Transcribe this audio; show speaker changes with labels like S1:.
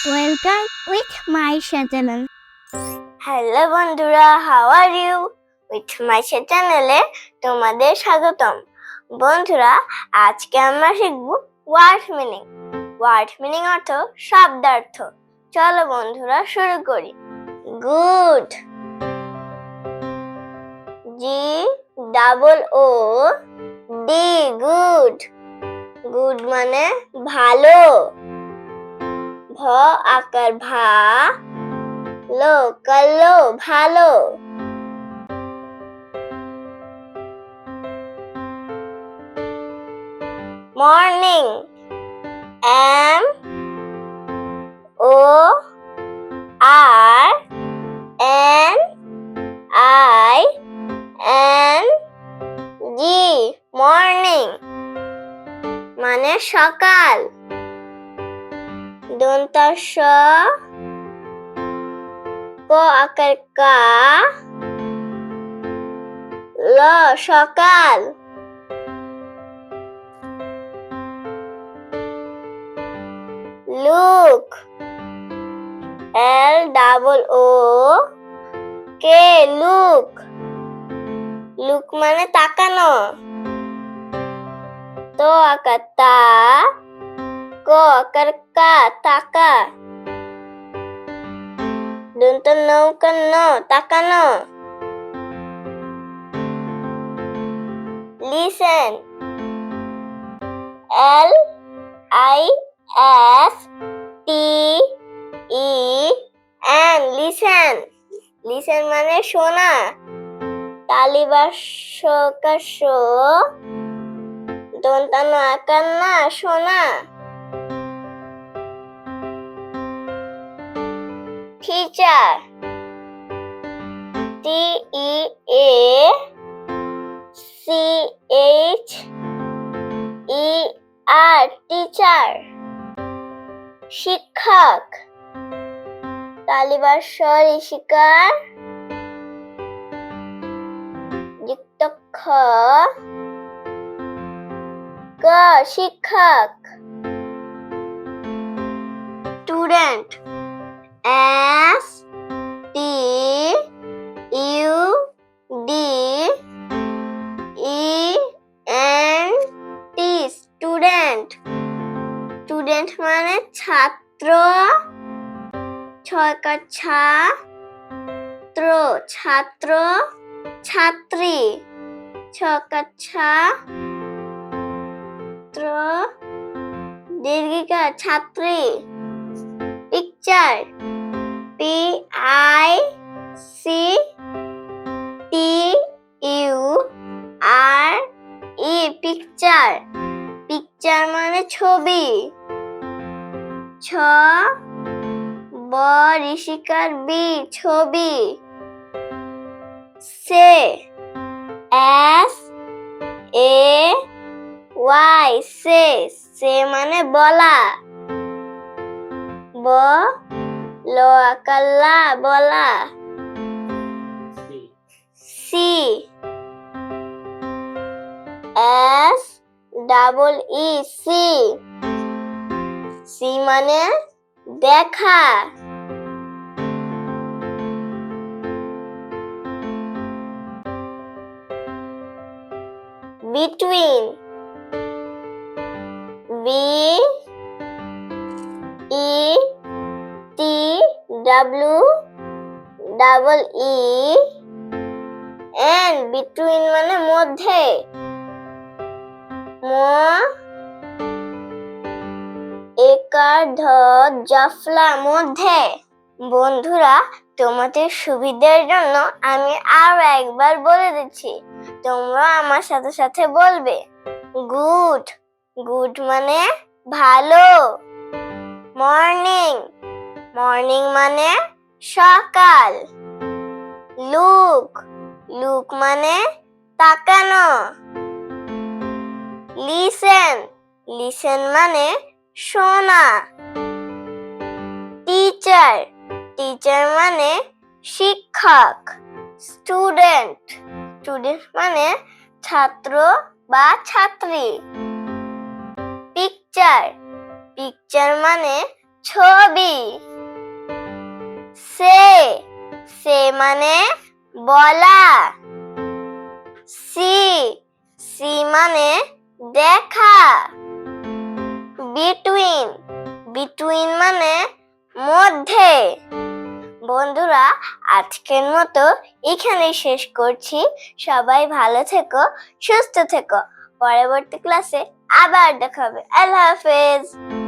S1: Welcome with my channel.
S2: Hello বন্ধুরা, how are you? With my চ্যানেলে তোমাদের স্বাগতম। বন্ধুরা, আজকে আমরা শিখব ওয়ার্ড মিনিং। ওয়ার্ড মিনিং অর্থ শব্দার্থ। চলো বন্ধুরা শুরু করি। Good, G double O D, good. Good মানে ভালো। ভ আকার ভা, লো কালো ভালো। Morning, M O R N I N G, morning মানে সকাল। দন্তাস ক আকার কা, ল সকাল। Look, L double O K, look. Look মানে তাকানো। তো আকার তা, ক আকার কা, তাকা। দন্ত নৌকা ন, তাকানো। Listen, L I S T E N, listen. Listen মানে শোনা। তালিবাস দন্তানো আকার না, শোনা। Teacher, T E A C H E R, teacher. শিক্ষক, তালিবাস ঋষিকার যুক্ত খ ক, শিক্ষক। Student, S T U D E N T, student. Student মানে ছাত্র। ছয়কার ছা, ছাত্র ছাত্রী। ছকার ছা, দীর্ঘিকার ছাত্রী। Picture, P I C T U R E, picture. Picture মানে ছবি। ছ ব ঋষিকার বি, ছবি। সে, এস এ ওয়াই, সে। সে মানে বলা। ব ল আকার লা, বলা। See, S double E see, see মানে দেখা। Between, B E T W double E N, between মানে মধ্যে। ম একার ধ জাফলা, মধ্যে। বন্ধুরা, তোমাদের সুবিধার জন্য আমি আরো একবার বলে দিচ্ছি, তোমরা আমার সাথে সাথে বলবে। গুড, গুড মানে ভালো। মর্নিং, মর্নিং মানে সকাল। লুক, লুক মানে তাকানো। লিসেন, লিসেন মানে শোনা। টিচার, টিচার মানে শিক্ষক। স্টুডেন্ট, স্টুডেন্ট মানে ছাত্র বা ছাত্রী। পিকচার, পিকচার মানে ছবি। সে, সে মানে বলা। সি, সি মানে দেখা। বিটুইন, বিটুইন মানে মধ্যে। বন্ধুরা, আজকের মতো এখানেই শেষ করছি। সবাই ভালো থেকো, সুস্থ থেকো। পরবর্তী ক্লাসে আবার দেখা হবে। আল্লাহ হাফেজ।